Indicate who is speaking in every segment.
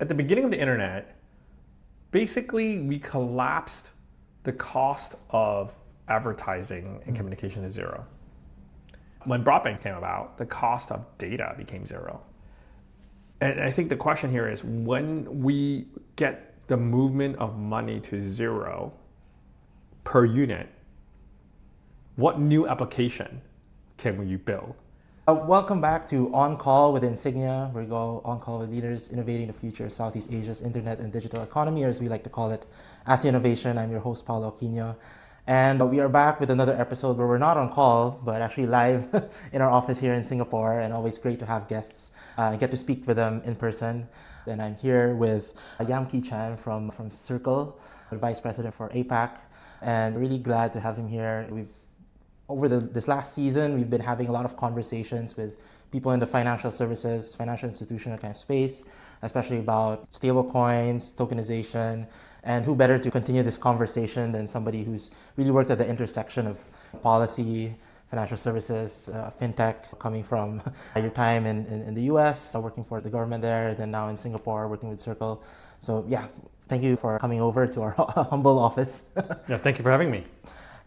Speaker 1: At the beginning of the internet, basically we collapsed the cost of advertising and communication to zero. When broadband came about, the cost of data became zero. And I think the question here is, when we get the movement of money to zero per unit, what new application can we build?
Speaker 2: Welcome back to On Call with Insignia, where we go on call with leaders innovating the future of Southeast Asia's internet and digital economy, or as we like to call it, ASEAN Innovation. I'm your host, Paulo Joquino. And we are back with another episode where we're not on call, but actually live in our office here in Singapore. And always great to have guests, get to speak with them in person. And I'm here with Yam Ki Chan from Circle, the Vice President for APAC. And really glad to have him here. Over this last season, we've been having a lot of conversations with people in the financial services, financial institutional kind of space, especially about stablecoins, tokenization, and who better to continue this conversation than somebody who's really worked at the intersection of policy, financial services, fintech, coming from your time in the US, working for the government there, and then now in Singapore, working with Circle. So yeah, thank you for coming over to our humble office.
Speaker 1: Yeah, thank you for having me.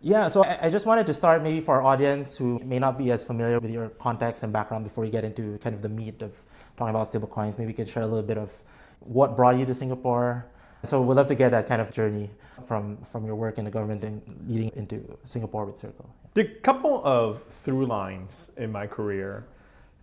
Speaker 2: Yeah, so I just wanted to start maybe for our audience who may not be as familiar with your context and background before we get into kind of the meat of talking about stablecoins. Maybe you could share a little bit of what brought you to Singapore. So we'd love to get that kind of journey from your work in the government and leading into Singapore with Circle.
Speaker 1: There are a couple of through lines in my career,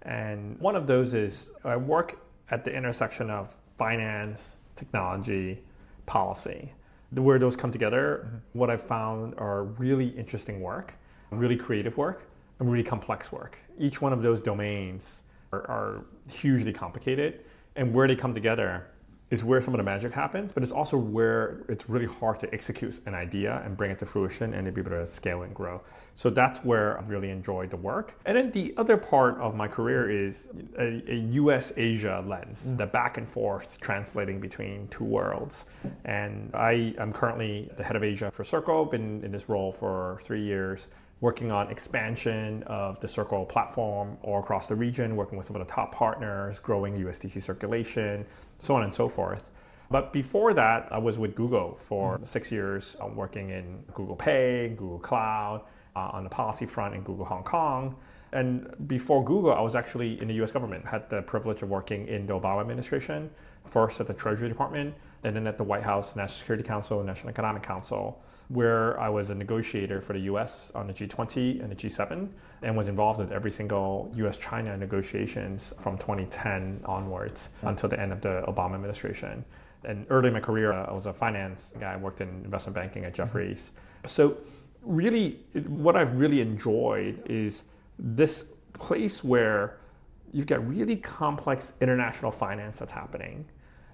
Speaker 1: and one of those is I work at the intersection of finance, technology, policy. Where those come together, what I've found are really interesting work, really creative work, and really complex work. Each one of those domains are hugely complicated, and where they come together is where some of the magic happens, but it's also where it's really hard to execute an idea and bring it to fruition and to be able to scale and grow. So that's where I've really enjoyed the work. And then the other part of my career is a US-Asia lens, the back and forth translating between two worlds. And I am currently the head of Asia for Circle, been in this role for 3 years, working on expansion of the Circle platform all across the region, working with some of the top partners, growing USDC circulation, so on and so forth. But before that, I was with Google for 6 years, working in Google Pay, Google Cloud, on the policy front in Google Hong Kong. And before Google, I was actually in the US government, had the privilege of working in the Obama administration, first at the Treasury Department, and then at the White House National Security Council, National Economic Council, where I was a negotiator for the US on the G20 and the G7, and was involved in every single US-China negotiations from 2010 onwards until the end of the Obama administration. And early in my career, I was a finance guy. I worked in investment banking at Jefferies. So really, what I've really enjoyed is this place where you've got really complex international finance that's happening.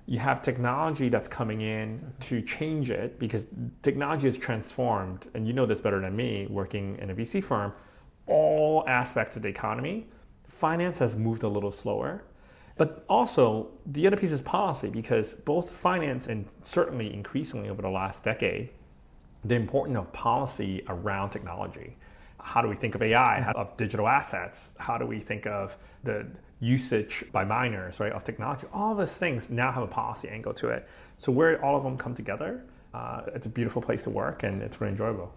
Speaker 1: You have technology that's coming in to change it, because technology has transformed, and you know this better than me, working in a VC firm, all aspects of the economy. Finance has moved a little slower. But also, the other piece is policy, because both finance and certainly increasingly over the last decade, the importance of policy around technology. How do we think of AI, of digital assets? How do we think of the usage by miners, right, of technology? All of those things now have a policy angle to it. So where all of them come together, it's a beautiful place to work, and it's really enjoyable.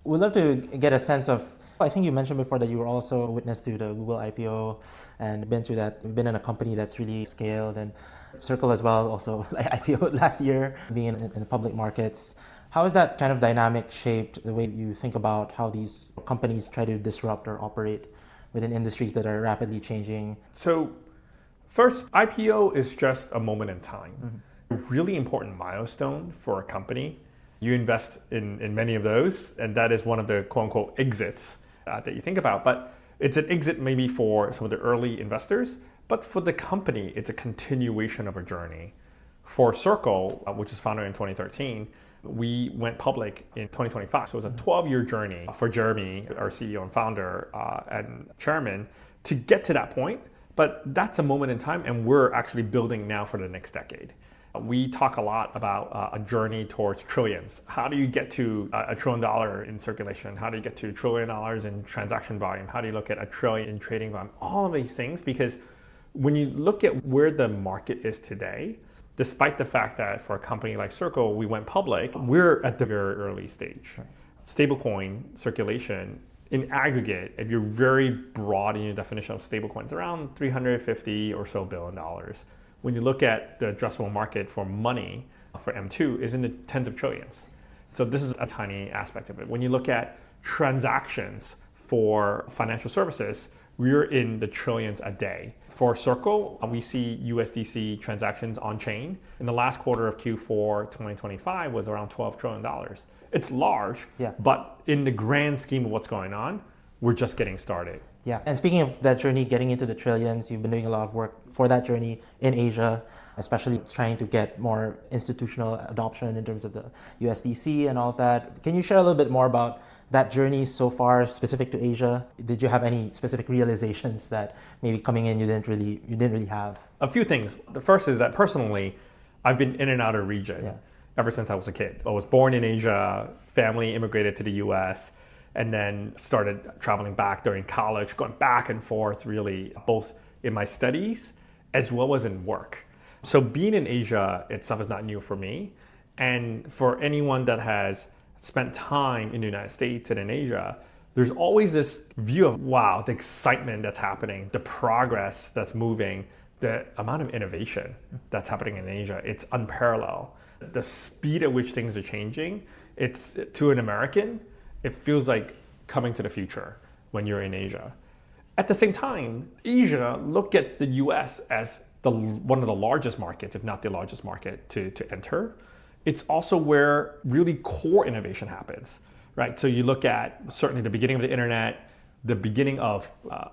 Speaker 2: We'd love to get a sense of, I think you mentioned before that you were also a witness to the Google IPO and been through that, been in a company that's really scaled, and Circle as well, also IPO last year, being in the public markets. How has that kind of dynamic shaped the way you think about how these companies try to disrupt or operate within industries that are rapidly changing?
Speaker 1: So first, IPO is just a moment in time. A really important milestone for a company. You invest in many of those, and that is one of the quote unquote exits that you think about. But it's an exit maybe for some of the early investors, but for the company, it's a continuation of a journey. For Circle, which was founded in 2013, we went public in 2025. So it was a 12-year journey for Jeremy, our CEO and founder and chairman, to get to that point. But that's a moment in time, and we're actually building now for the next decade. We talk a lot about a journey towards trillions. How do you get to $1 trillion in circulation? How do you get to $1 trillion in transaction volume? How do you look at $1 trillion in trading volume? All of these things, because when you look at where the market is today, despite the fact that for a company like Circle, we went public, we're at the very early stage. Right. Stablecoin circulation in aggregate, if you're very broad in your definition of stablecoins, around $350 or so billion. When you look at the addressable market for money for M2 is in the tens of trillions. So this is a tiny aspect of it. When you look at transactions for financial services, we're in the trillions a day. For Circle, we see USDC transactions on chain. In the last quarter of Q4 2025 was around $12 trillion. It's large, but in the grand scheme of what's going on, we're just getting started.
Speaker 2: Yeah, and speaking of that journey, getting into the trillions, you've been doing a lot of work for that journey in Asia, especially trying to get more institutional adoption in terms of the USDC and all of that. Can you share a little bit more about that journey so far, specific to Asia? Did you have any specific realizations that maybe coming in you didn't really have?
Speaker 1: A few things. The first is that personally, I've been in and out of region ever since I was a kid. I was born in Asia, family immigrated to the US, and then started traveling back during college, going back and forth really, both in my studies as well as in work. So being in Asia itself is not new for me. And for anyone that has spent time in the United States and in Asia, there's always this view of, wow, the excitement that's happening, the progress that's moving, the amount of innovation that's happening in Asia, it's unparalleled. The speed at which things are changing, it's, to an American, it feels like coming to the future when you're in Asia. At the same time, Asia look at the US as one of the largest markets, if not the largest market to enter. It's also where really core innovation happens, right? So you look at certainly the beginning of the internet, the beginning of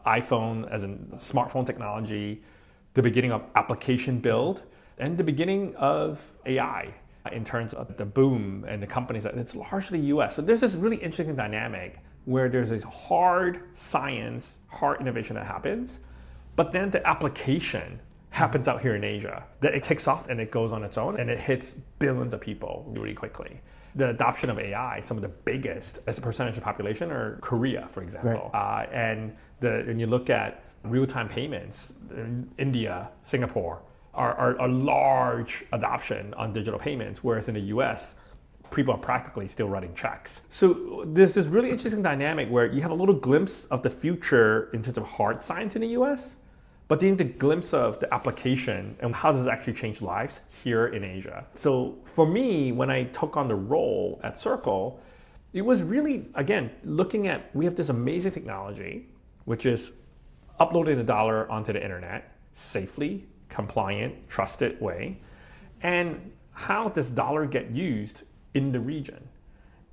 Speaker 1: iPhone as in smartphone technology, the beginning of application build, and the beginning of AI in terms of the boom and the companies. It's largely US. So there's this really interesting dynamic where there's this hard science, hard innovation that happens, but then the application happens out here in Asia. That it takes off and it goes on its own and it hits billions of people really quickly. The adoption of AI, some of the biggest as a percentage of population are Korea, for example. Right. When you look at real-time payments, India, Singapore are a large adoption on digital payments, whereas in the US, people are practically still writing checks. So there's this really interesting dynamic where you have a little glimpse of the future in terms of hard science in the US, but then the glimpse of the application and how does it actually change lives here in Asia. So for me, when I took on the role at Circle, it was really, again, looking at, we have this amazing technology, which is uploading the dollar onto the internet safely, compliant, trusted way. And how does dollar get used in the region?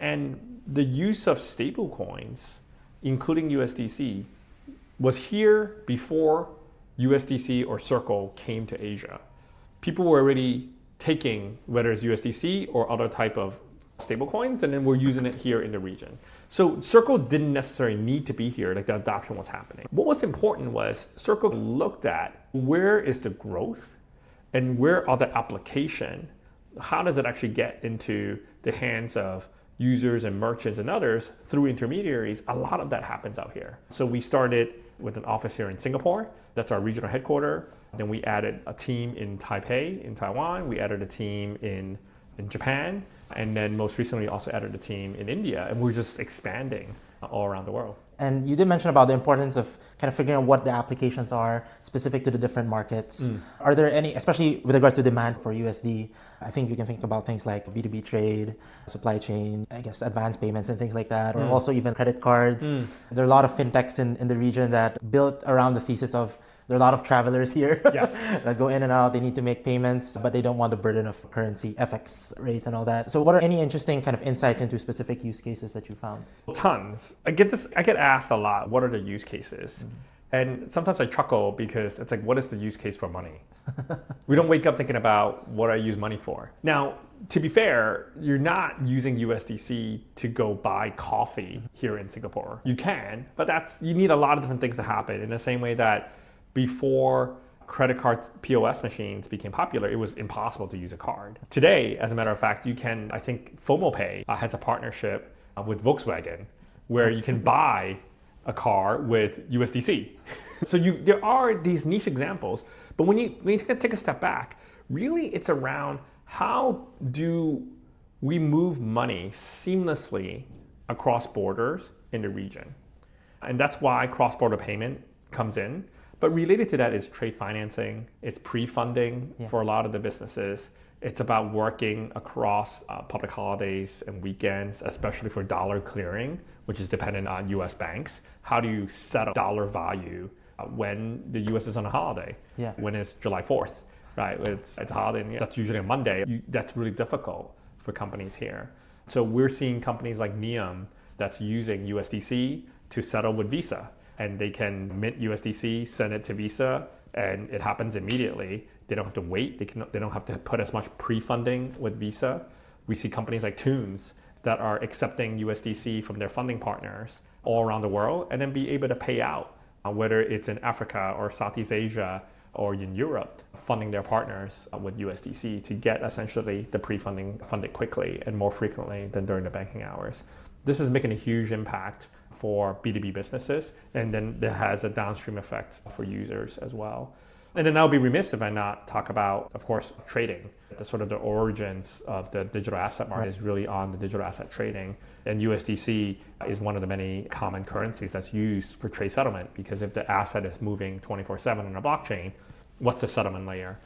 Speaker 1: And the use of stablecoins, including USDC, was here before USDC or Circle came to Asia. People were already taking, whether it's USDC or other type of stablecoins, and then we're using it here in the region. So Circle didn't necessarily need to be here, like the adoption was happening. What was important was Circle looked at where is the growth and where are the application, how does it actually get into the hands of users and merchants and others through intermediaries. A lot of that happens out here. So we started with an office here in Singapore. That's our regional headquarters. Then we added a team in Taipei, in Taiwan. We added a team in Japan. And then most recently also added a team in India. And we're just expanding all around the world.
Speaker 2: And you did mention about the importance of kind of figuring out what the applications are specific to the different markets. Are there any, especially with regards to demand for USD, I think you can think about things like B2B trade, supply chain, I guess advanced payments and things like that, or also even credit cards. There are a lot of fintechs in the region that built around the thesis of there are a lot of travelers here that go in and out. They need to make payments, but they don't want the burden of currency, FX rates and all that. So what are any interesting kind of insights into specific use cases that you found?
Speaker 1: Tons. I get asked a lot, what are the use cases? And sometimes I chuckle because it's like, what is the use case for money? We don't wake up thinking about what I use money for. Now, to be fair, you're not using USDC to go buy coffee here in Singapore. You can, but you need a lot of different things to happen in the same way that before credit card POS machines became popular, it was impossible to use a card. Today, as a matter of fact, you can, I think FOMOPay has a partnership with Volkswagen where you can buy a car with USDC. So there are these niche examples, but when you take a step back, Really, it's around how do we move money seamlessly across borders in the region. And that's why cross-border payment comes in. But related to that is trade financing, it's pre-funding for a lot of the businesses. It's about working across public holidays and weekends, especially for dollar clearing, which is dependent on US banks. How do you settle dollar value when the US is on a holiday? When it's July 4th, right? It's a holiday, and that's usually a Monday. That's really difficult for companies here. So we're seeing companies like Neum that's using USDC to settle with Visa. And they can mint USDC, send it to Visa, and it happens immediately. They don't have to wait. They don't have to put as much pre-funding with Visa. We see companies like Tunes that are accepting USDC from their funding partners all around the world and then be able to pay out, whether it's in Africa or Southeast Asia or in Europe, funding their partners with USDC to get essentially the pre-funding funded quickly and more frequently than during the banking hours. This is making a huge impact for B2B businesses, and then that has a downstream effect for users as well. And then I would be remiss if I not talk about, of course, trading. The sort of the origins of the digital asset market is really on the digital asset trading. And USDC is one of the many common currencies that's used for trade settlement, because if the asset is moving 24/7 on a blockchain, what's the settlement layer?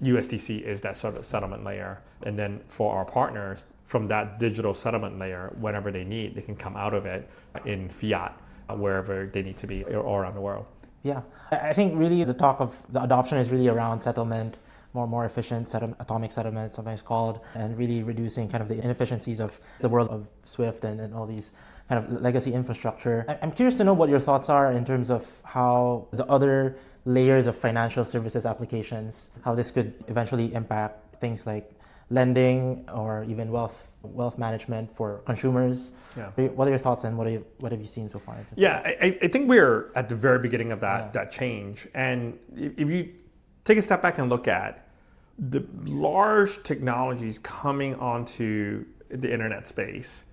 Speaker 1: USDC is that sort of settlement layer. And then for our partners, from that digital settlement layer, whenever they need, they can come out of it in fiat wherever they need to be all around the world.
Speaker 2: Yeah, I think really the talk of the adoption is really around settlement, more efficient atomic settlement, sometimes called, and really reducing kind of the inefficiencies of the world of SWIFT and all these kind of legacy infrastructure. I'm curious to know what your thoughts are in terms of how the other layers of financial services applications, how this could eventually impact things like lending or even wealth management for consumers. What are your thoughts and what have you seen so far?
Speaker 1: I think we're at the very beginning of that change. And if you take a step back and look at the large technologies coming onto the internet space,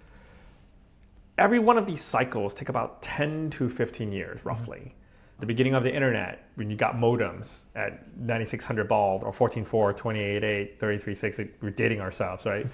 Speaker 1: every one of these cycles take about 10 to 15 years roughly. The beginning of the internet, when you got modems at 9600 baud or 14.4, 28.8, 33.6, we're dating ourselves, right?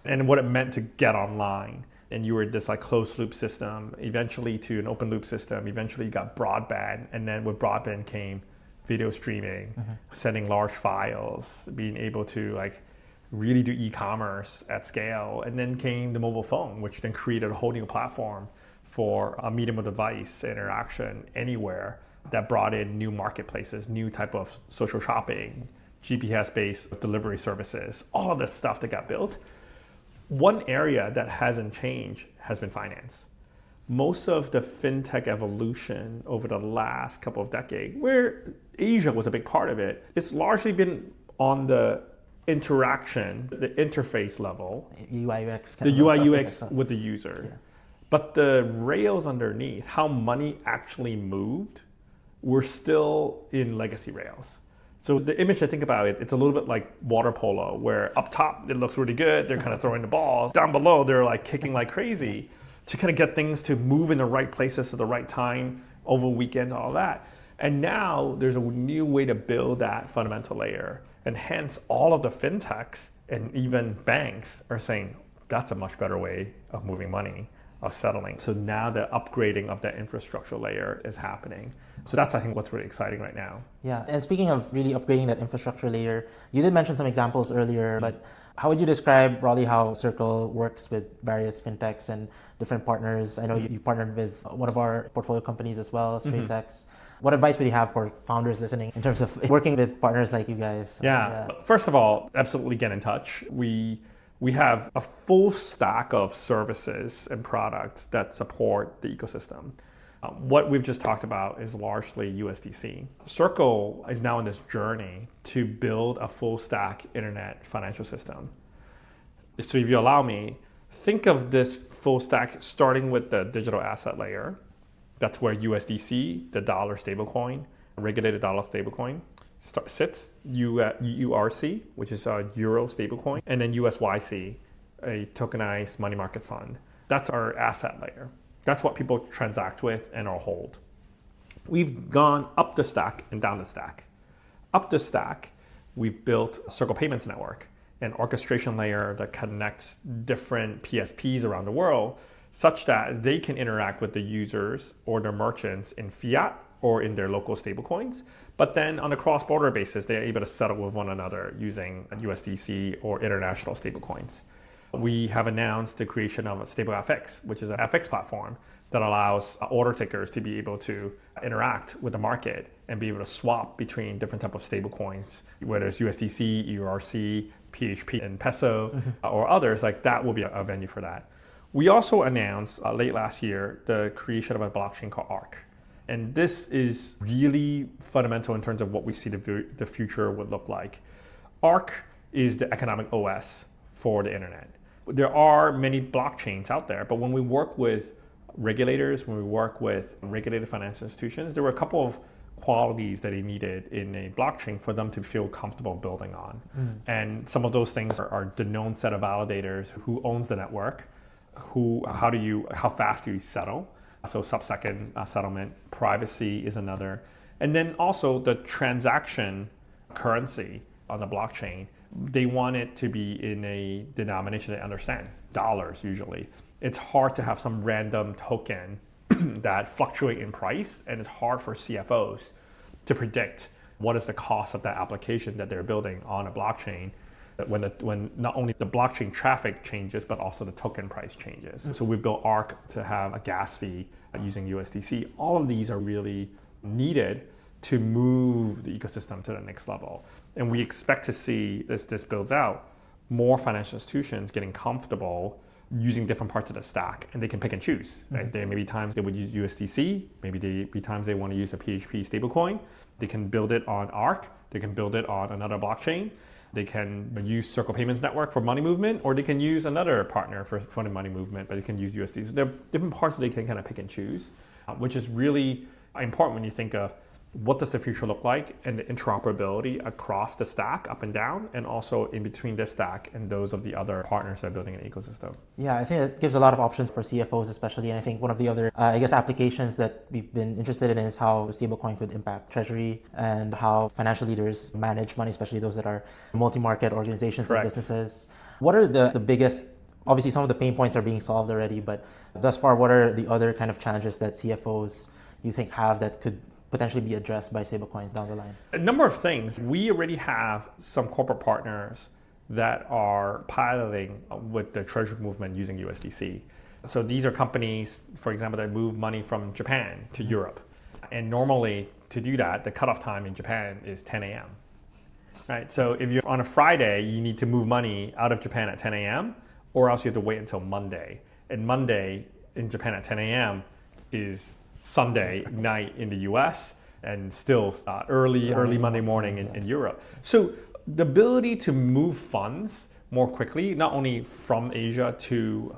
Speaker 1: And what it meant to get online. And you were this like closed loop system, eventually to an open loop system, eventually you got broadband. And then with broadband came video streaming, sending large files, being able to like really do e-commerce at scale. And then came the mobile phone, which then created a whole new platform for a medium of device interaction anywhere. That brought in new marketplaces, new type of social shopping, GPS-based delivery services, all of this stuff that got built. One area that hasn't changed has been finance. Most of the fintech evolution over the last couple of decades, where Asia was a big part of it, it's largely been on the interaction, the interface level,
Speaker 2: UI/UX,
Speaker 1: the UI/UX with the user. But the rails underneath, how money actually moved, we're still in legacy rails. So the image I think about it's a little bit like water polo, where up top it looks really good, they're kind of throwing the balls. Down below, they're like kicking like crazy to kind of get things to move in the right places at the right time, over weekends, all that. And now there's a new way to build that fundamental layer. And hence all of the fintechs and even banks are saying, that's a much better way of moving money, of settling. So now the upgrading of that infrastructure layer is happening. So that's, I think, what's really exciting right now.
Speaker 2: Yeah, and speaking of really upgrading that infrastructure layer, you did mention some examples earlier, but how would you describe broadly how Circle works with various fintechs and different partners? I know you partnered with one of our portfolio companies as well, StraightSex. What advice would you have for founders listening in terms of working with partners like you guys?
Speaker 1: First of all, absolutely get in touch. We have a full stack of services and products that support the ecosystem. What we've just talked about is largely USDC. Circle is now in this journey to build a full stack internet financial system. So if you allow me, think of this full stack starting with the digital asset layer. That's where USDC, the dollar stablecoin, regulated dollar stablecoin, sits. URC, which is a euro stablecoin, and then USYC, a tokenized money market fund. That's our asset layer. That's what people transact with and or hold. We've gone up the stack and down the stack. Up the stack we've built a Circle Payments Network, an orchestration layer that connects different PSPs around the world such that they can interact with the users or their merchants in fiat or in their local stablecoins. But then on a cross-border basis, they're able to settle with one another using USDC or international stablecoins. We have announced the creation of a StableFX, which is an FX platform that allows order takers to be able to interact with the market and be able to swap between different types of stablecoins, whether it's USDC, EURC, PHP, and Peso, or others. Like that will be a venue for that. We also announced late last year the creation of a blockchain called ARC. And this is really fundamental in terms of what we see the future would look like. ARC is the economic OS for the internet. There are many blockchains out there, but when we work with regulators, when we work with regulated financial institutions, there were a couple of qualities that they needed in a blockchain for them to feel comfortable building on. And some of those things are the known set of validators, who owns the network, how fast do you settle? So sub-second settlement, privacy is another. And then also the transaction currency on the blockchain, they want it to be in a denomination they understand, dollars usually. It's hard to have some random token that fluctuate in price, and it's hard for CFOs to predict what is the cost of that application that they're building on a blockchain when not only the blockchain traffic changes, but also the token price changes. So we built ARC to have a gas fee using USDC. All of these are really needed to move the ecosystem to the next level. And we expect to see this builds out, more financial institutions getting comfortable using different parts of the stack, and they can pick and choose. Right? There may be times they would use USDC, maybe there be times they want to use a PHP stablecoin. They can build it on ARC, they can build it on another blockchain. They can use Circle Payments Network for money movement, or they can use another partner for the money movement, but they can use USDC. So there are different parts that they can kind of pick and choose, which is really important when you think of what does the future look like and the interoperability across the stack up and down, and also in between this stack and those of the other partners that are building an ecosystem.
Speaker 2: Yeah, I think it gives a lot of options for CFOs especially. And I think one of the other, applications that we've been interested in is how stablecoin could impact Treasury and how financial leaders manage money, especially those that are multi-market organizations and businesses. What are the biggest, obviously some of the pain points are being solved already, but thus far, what are the other kind of challenges that CFOs you think have that could potentially be addressed by stablecoins down the line?
Speaker 1: A number of things. We already have some corporate partners that are piloting with the Treasury movement using USDC. So these are companies, for example, that move money from Japan to Europe. And normally to do that, the cutoff time in Japan is 10 a.m. Right? So if you're on a Friday, you need to move money out of Japan at 10 a.m. or else you have to wait until Monday. And Monday in Japan at 10 a.m. is Sunday night in the US, and still early Monday morning in Europe. So the ability to move funds more quickly, not only from Asia to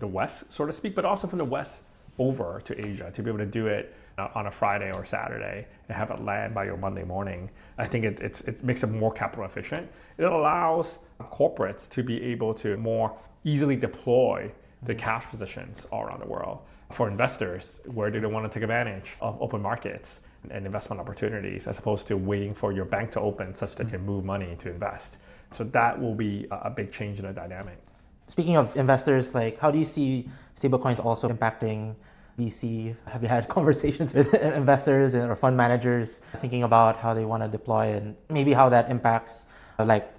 Speaker 1: the West, so to speak, but also from the West over to Asia, to be able to do it on a Friday or Saturday and have it land by your Monday morning, I think it makes it more capital efficient. It allows corporates to be able to more easily deploy the cash positions all around the world. For investors, where do they want to take advantage of open markets and investment opportunities, as opposed to waiting for your bank to open such that you can move money to invest. So that will be a big change in the dynamic.
Speaker 2: Speaking of investors, like how do you see stablecoins also impacting VC? Have you had conversations with investors or fund managers thinking about how they want to deploy and maybe how that impacts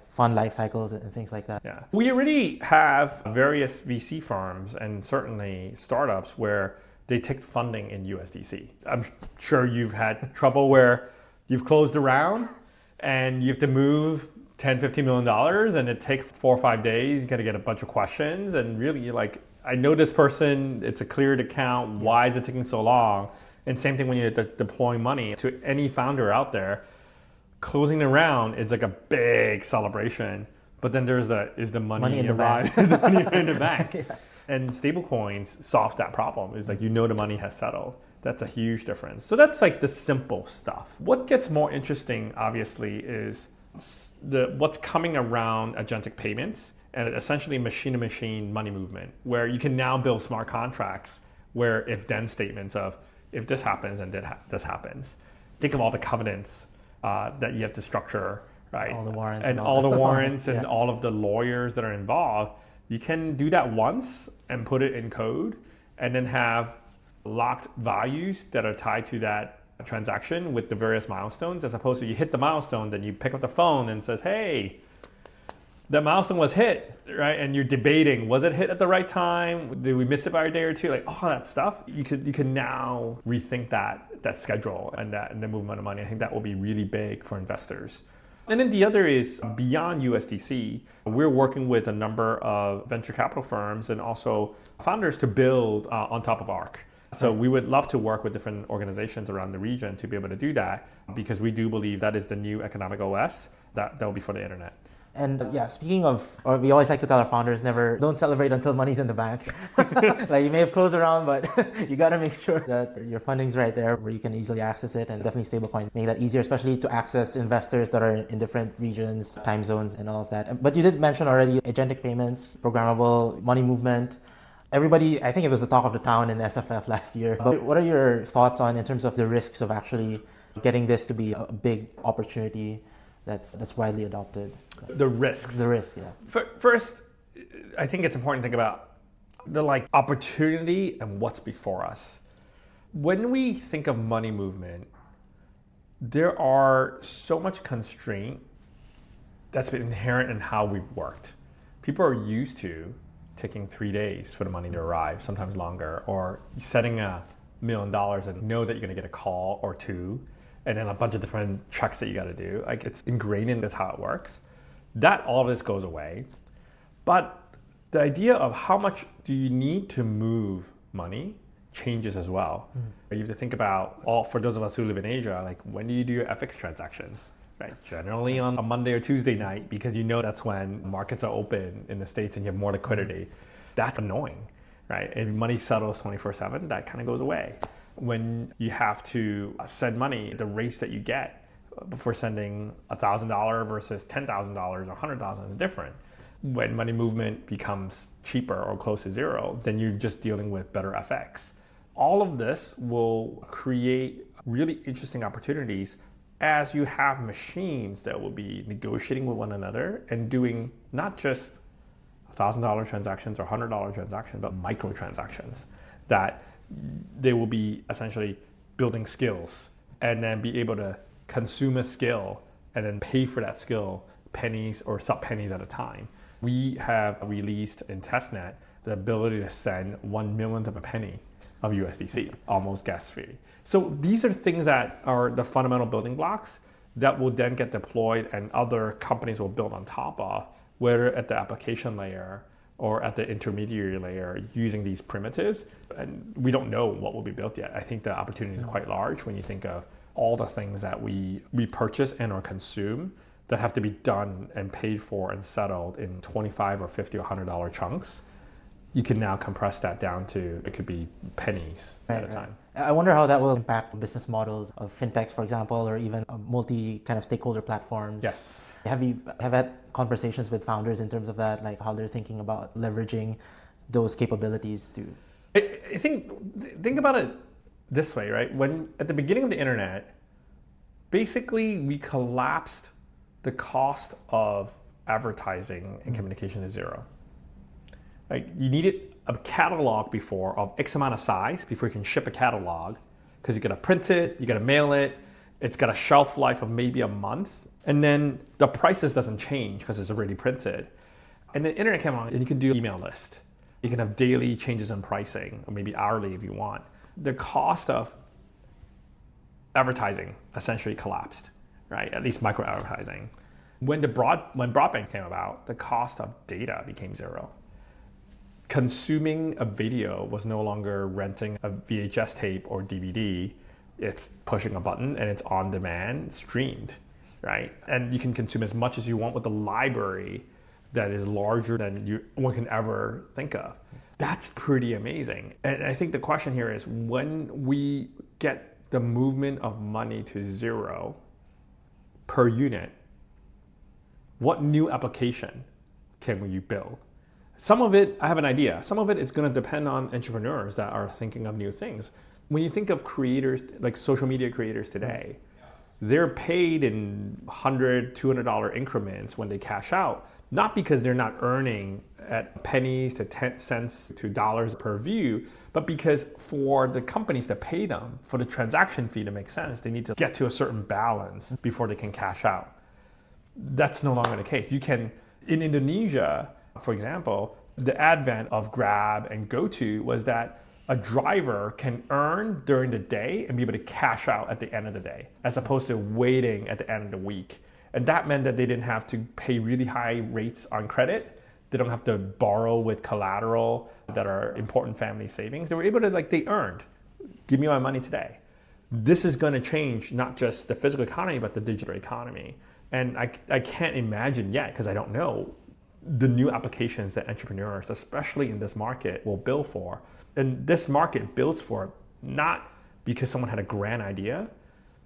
Speaker 2: fund life cycles and things like that?
Speaker 1: Yeah, we already have various VC firms and certainly startups where they take funding in USDC. I'm sure you've had trouble where you've closed a round and you have to move $10-15 million and it takes 4 or 5 days. You got to get a bunch of questions and really you're like, I know this person, it's a cleared account, why is it taking so long? And same thing when you're deploying money to any founder out there. Closing the round is like a big celebration, but then is the money in the bank? Is the money in the bank? Yeah. And stablecoins solve that problem. It's like the money has settled. That's a huge difference. So that's like the simple stuff. What gets more interesting, obviously, is what's coming around agentic payments and essentially machine-to-machine money movement, where you can now build smart contracts where if-then statements of if this happens and this happens. Think of all the covenants that you have to structure right?
Speaker 2: All the warrants.
Speaker 1: And all the warrants and
Speaker 2: yeah.
Speaker 1: all of the lawyers that are involved. You can do that once and put it in code and then have locked values that are tied to that transaction with the various milestones, as opposed to you hit the milestone, then you pick up the phone and says, hey, the milestone was hit, right? And you're debating, was it hit at the right time? Did we miss it by a day or two? Like all that stuff, you can now rethink that schedule and the movement of money. I think that will be really big for investors. And then the other is beyond USDC, we're working with a number of venture capital firms and also founders to build on top of ARC. So we would love to work with different organizations around the region to be able to do that, because we do believe that is the new economic OS that will be for the internet.
Speaker 2: And yeah, speaking of, or we always like to tell our founders, don't celebrate until money's in the bank. Like you may have closed around, but you got to make sure that your funding's right there where you can easily access it, and definitely stablecoin make that easier, especially to access investors that are in different regions, time zones, and all of that. But you did mention already agentic payments, programmable money movement. Everybody, I think it was the talk of the town in SFF last year. But what are your thoughts on in terms of the risks of actually getting this to be a big opportunity that's widely adopted?
Speaker 1: The risks.
Speaker 2: The risk, yeah.
Speaker 1: First, I think it's important to think about the opportunity and what's before us. When we think of money movement, there are so much constraint that's been inherent in how we've worked. People are used to taking 3 days for the money to arrive, sometimes longer, or setting $1 million and know that you're going to get a call or two, and then a bunch of different checks that you got to do. It's ingrained in this how it works. That all of this goes away. But the idea of how much do you need to move money changes as well. You have to think about, for those of us who live in Asia, when do you do your FX transactions? Right, generally on a Monday or Tuesday night, because you know that's when markets are open in the States and you have more liquidity. That's annoying, right? If money settles 24/7, that kind of goes away. When you have to send money, the rates that you get before sending $1,000 versus $10,000 or $100,000 is different. When money movement becomes cheaper or close to zero, then you're just dealing with better FX. All of this will create really interesting opportunities as you have machines that will be negotiating with one another and doing not just $1,000 transactions or $100 transactions, but micro transactions, that they will be essentially building skills and then be able to consume a skill and then pay for that skill pennies or sub pennies at a time. We have released in testnet the ability to send 1/1,000,000th of a penny of USDC, almost gas free. So these are things that are the fundamental building blocks that will then get deployed and other companies will build on top of, whether at the application layer or at the intermediary layer using these primitives. And we don't know what will be built yet. I think the opportunity is quite large when you think of all the things that we purchase and or consume that have to be done and paid for and settled in $25 or $50 or $100 chunks. You can now compress that down to, it could be pennies at a time.
Speaker 2: I wonder how that will impact business models of fintechs, for example, or even multi kind of stakeholder platforms.
Speaker 1: Yes.
Speaker 2: Have you had conversations with founders in terms of that, like how they're thinking about leveraging those capabilities to?
Speaker 1: I think about it this way, right? When at the beginning of the internet, basically we collapsed the cost of advertising and communication to zero. You needed a catalog before of X amount of size before you can ship a catalog, because you got to print it, you got to mail it, it's got a shelf life of maybe a month, and then the prices doesn't change because it's already printed. And the internet came along and you can do an email list. You can have daily changes in pricing, or maybe hourly if you want. The cost of advertising essentially collapsed, right? At least micro advertising. When broadband came about, the cost of data became zero. Consuming a video was no longer renting a VHS tape or DVD. It's pushing a button and it's on demand, streamed, right? And you can consume as much as you want with a library that is larger than one can ever think of. That's pretty amazing. And I think the question here is, when we get the movement of money to zero per unit, what new application can we build? Some of it, I have an idea. Some of it is going to depend on entrepreneurs that are thinking of new things. When you think of creators, like social media creators today, they're paid in $100, $200 increments when they cash out, not because they're not earning at pennies to 10 cents to dollars per view, but because for the companies that pay them, for the transaction fee to make sense, they need to get to a certain balance before they can cash out. That's no longer the case. You can, in Indonesia, for example, the advent of Grab and GoTo was that a driver can earn during the day and be able to cash out at the end of the day, as opposed to waiting at the end of the week. And that meant that they didn't have to pay really high rates on credit. They don't have to borrow with collateral that are important family savings. They were able to, they earned. Give me my money today. This is going to change not just the physical economy, but the digital economy. And I can't imagine yet, because I don't know, the new applications that entrepreneurs, especially in this market, will build for. And this market builds for it not because someone had a grand idea,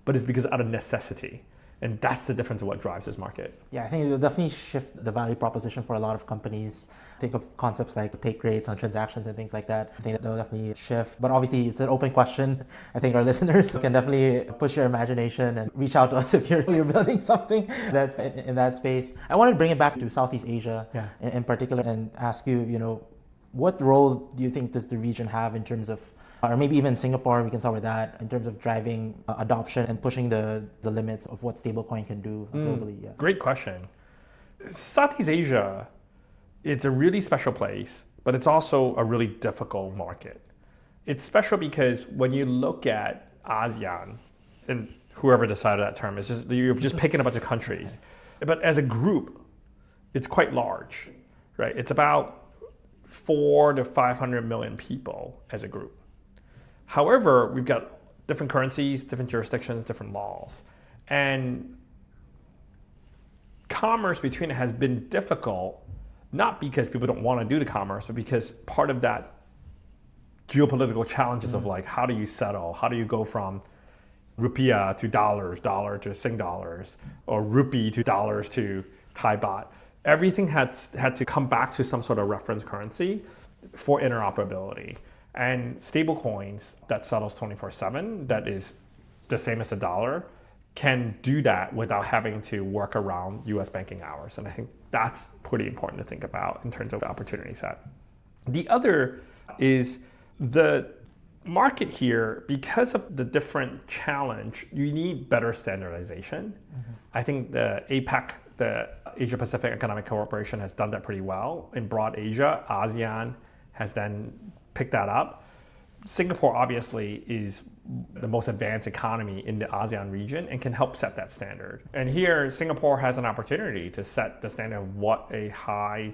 Speaker 1: but it's because out of necessity. And that's the difference of what drives this market.
Speaker 2: Yeah, I think it will definitely shift the value proposition for a lot of companies. Think of concepts like take rates on transactions and things like that. I think that will definitely shift. But obviously, it's an open question. I think our listeners can definitely push your imagination and reach out to us if you're building something that's in that space. I want to bring it back to Southeast Asia in particular and ask you, what role do you think does the region have in terms of, or maybe even Singapore, we can start with that, in terms of driving adoption and pushing the limits of what stablecoin can do globally? Yeah.
Speaker 1: Great question. Southeast Asia, it's a really special place, but it's also a really difficult market. It's special because when you look at ASEAN, and whoever decided that term, you're just picking a bunch of countries. But as a group, it's quite large, right? It's about 400 to 500 million people as a group. However, we've got different currencies, different jurisdictions, different laws. And commerce between it has been difficult, not because people don't want to do the commerce, but because part of that geopolitical challenges of how do you settle? How do you go from rupiah to dollars, dollar to Sing dollars, or rupee to dollars to Thai baht? Everything had to come back to some sort of reference currency for interoperability. And stablecoins that settles 24/7, that is the same as a dollar, can do that without having to work around US banking hours. And I think that's pretty important to think about in terms of the opportunity set. The other is the market here, because of the different challenge, you need better standardization. I think the APAC, the Asia Pacific Economic Cooperation, has done that pretty well. In broad Asia, ASEAN has then picked that up. Singapore obviously is the most advanced economy in the ASEAN region and can help set that standard. And here, Singapore has an opportunity to set the standard of what a high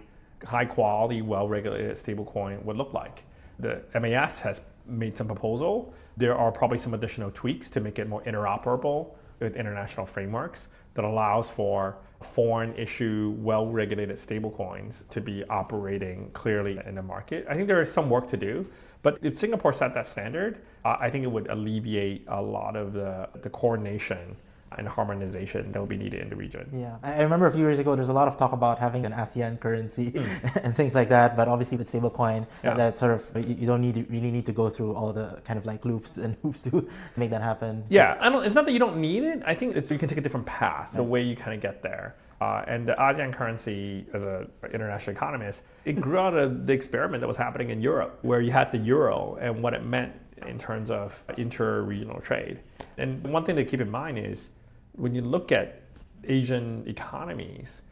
Speaker 1: quality, well-regulated stablecoin would look like. The MAS has made some proposal. There are probably some additional tweaks to make it more interoperable with international frameworks that allows for foreign issue, well-regulated stablecoins to be operating clearly in the market. I think there is some work to do, but if Singapore set that standard, I think it would alleviate a lot of the coordination and harmonization that will be needed in the region.
Speaker 2: Yeah, I remember a few years ago, there's a lot of talk about having an ASEAN currency and things like that. But obviously with stablecoin, that sort of, you don't really need to go through all the kind of loops and hoops to make that happen.
Speaker 1: Yeah, it's not that you don't need it. I think you can take a different path, the way you kind of get there. And the ASEAN currency, as an international economist, it grew out of the experiment that was happening in Europe, where you had the euro and what it meant in terms of inter-regional trade. And one thing to keep in mind is, when you look at Asian economies,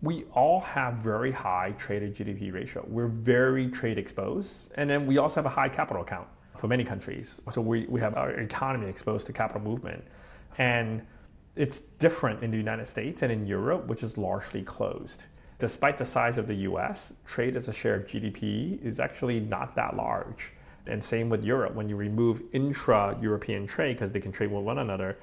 Speaker 1: we all have very high trade to GDP ratio. We're very trade exposed. And then we also have a high capital account for many countries. So we have our economy exposed to capital movement. And it's different in the United States and in Europe, which is largely closed. Despite the size of the US, trade as a share of GDP is actually not that large. And same with Europe. When you remove intra-European trade, because they can trade with one another,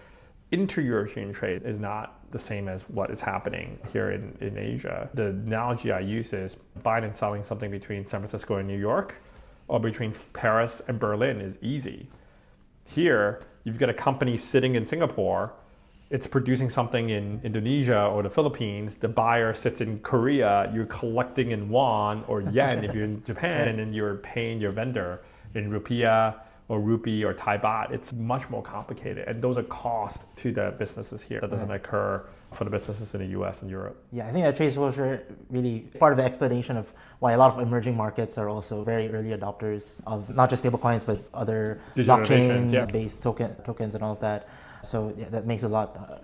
Speaker 1: inter-European trade is not the same as what is happening here in Asia. The analogy I use is buying and selling something between San Francisco and New York, or between Paris and Berlin is easy. Here, you've got a company sitting in Singapore, it's producing something in Indonesia or the Philippines, the buyer sits in Korea, you're collecting in won or yen if you're in Japan, and then you're paying your vendor in rupiah or rupee or Thai baht, it's much more complicated. And those are costs to the businesses here that doesn't occur for the businesses in the US and Europe.
Speaker 2: Yeah, I think that trade exposure really part of the explanation of why a lot of emerging markets are also very early adopters of not just stablecoins, but other blockchain-based tokens and all of that. So yeah, that makes a lot,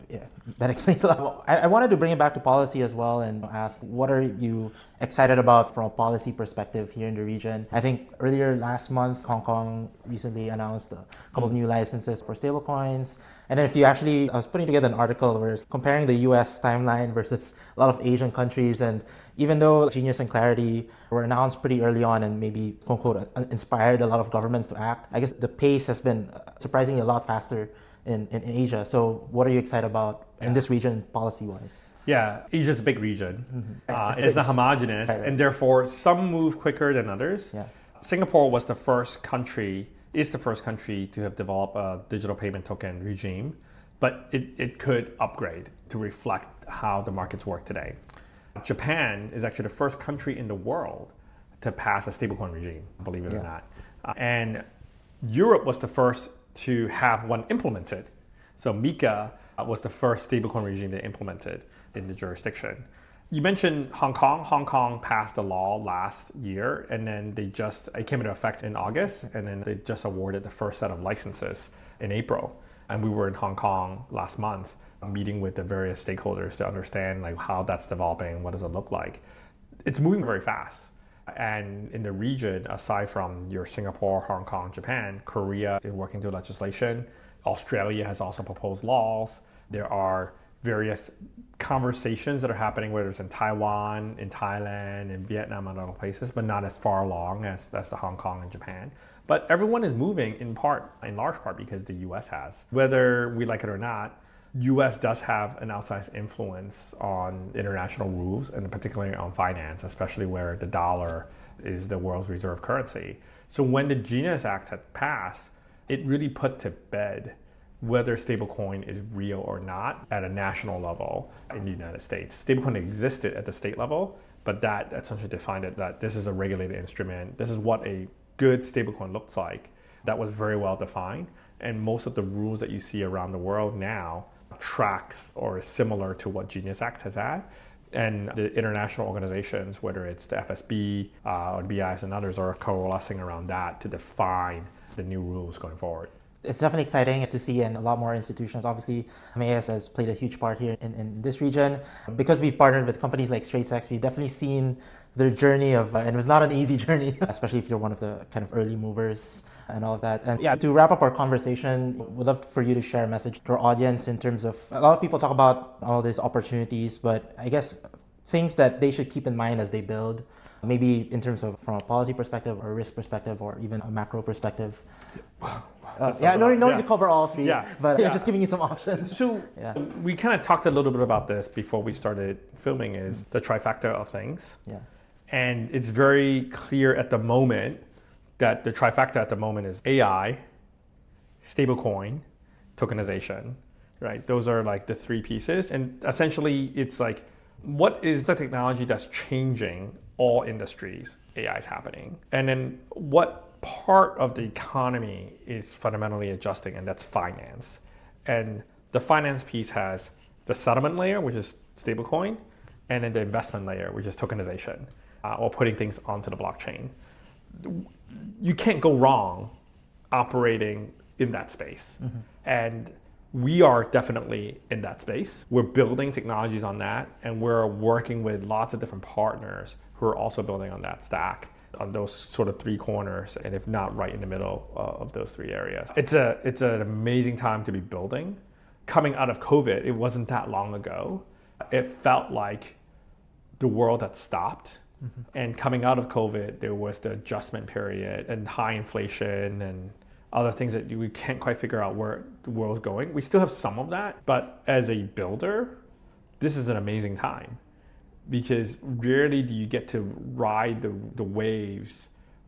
Speaker 2: that explains a lot. I wanted to bring it back to policy as well and ask, what are you excited about from a policy perspective here in the region? I think earlier last month, Hong Kong recently announced a couple of new licenses for stablecoins. And then I was putting together an article where it's comparing the US timeline versus a lot of Asian countries. And even though Genius and Clarity were announced pretty early on and maybe, quote unquote, inspired a lot of governments to act, I guess the pace has been surprisingly a lot faster in Asia. So what are you excited about in this region policy-wise?
Speaker 1: Yeah, Asia's a big region. It's not homogenous, and therefore some move quicker than others.
Speaker 2: Yeah.
Speaker 1: Singapore is the first country to have developed a digital payment token regime, but it could upgrade to reflect how the markets work today. Japan is actually the first country in the world to pass a stablecoin regime, believe it or not. And Europe was the first to have one implemented. So MiCA was the first stablecoin regime they implemented in the jurisdiction. You mentioned Hong Kong. Hong Kong passed a law last year, and then it came into effect in August, and then they just awarded the first set of licenses in April. And we were in Hong Kong last month, meeting with the various stakeholders to understand like how that's developing, what does it look like. It's moving very fast. And in the region, aside from your Singapore, Hong Kong, Japan, Korea is working through legislation. Australia has also proposed laws. There are various conversations that are happening, whether it's in Taiwan, in Thailand, in Vietnam, and other places, but not as far along as the Hong Kong and Japan. But everyone is moving in large part because the US has. Whether we like it or not, US does have an outsized influence on international rules and particularly on finance, especially where the dollar is the world's reserve currency. So when the Genius Act had passed, it really put to bed whether stablecoin is real or not at a national level in the United States. Stablecoin existed at the state level, but that essentially defined it that this is a regulated instrument. This is what a good stablecoin looks like. That was very well defined. And most of the rules that you see around the world now tracks or is similar to what Genius Act has had. And the international organizations, whether it's the FSB or the BIs and others, are coalescing around that to define the new rules going forward.
Speaker 2: It's definitely exciting to see, and a lot more institutions. Obviously, MAS has played a huge part here in this region. Because we've partnered with companies like StraightSex, we've definitely seen their journey and it was not an easy journey, especially if you're one of the kind of early movers and all of that. And yeah, to wrap up our conversation, we'd love for you to share a message to our audience in terms of, a lot of people talk about all these opportunities, but I guess things that they should keep in mind as they build, maybe in terms of from a policy perspective or risk perspective or even a macro perspective. No need to cover all three, but just giving you some options.
Speaker 1: So we kind of talked a little bit about this before we started filming, is the trifecta of things.
Speaker 2: Yeah.
Speaker 1: And it's very clear at the moment that the trifecta at the moment is AI, stablecoin, tokenization, right? Those are like the three pieces. And essentially it's like, what is the technology that's changing all industries? AI is happening. And then what part of the economy is fundamentally adjusting, and that's finance. And the finance piece has the settlement layer, which is stablecoin, and then the investment layer, which is tokenization, or putting things onto the blockchain. You can't go wrong operating in that space. Mm-hmm. And we are definitely in that space. We're building technologies on that, and we're working with lots of different partners who are also building on that stack, on those sort of three corners, and if not right in the middle of those three areas. It's an amazing time to be building. Coming out of COVID, it wasn't that long ago. It felt like the world had stopped. Mm-hmm. And coming out of COVID, there was the adjustment period and high inflation and other things that we can't quite figure out where the world's going. We still have some of that, but as a builder, this is an amazing time, because rarely do you get to ride the waves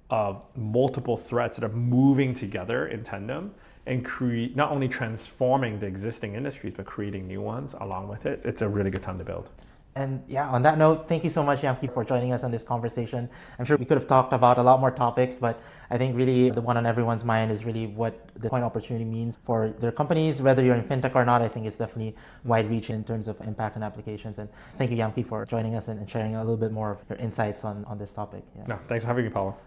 Speaker 1: of multiple threads that are moving together in tandem and create, not only transforming the existing industries, but creating new ones along with it. It's a really good time to build.
Speaker 2: And yeah, on that note, thank you so much, Yam Ki, for joining us on this conversation. I'm sure we could have talked about a lot more topics, but I think really the one on everyone's mind is really what the coin opportunity means for their companies, whether you're in fintech or not. I think it's definitely wide reach in terms of impact and applications. And thank you, Yam Ki, for joining us and sharing a little bit more of your insights on this topic. Yeah.
Speaker 1: No, thanks for having me, Paulo.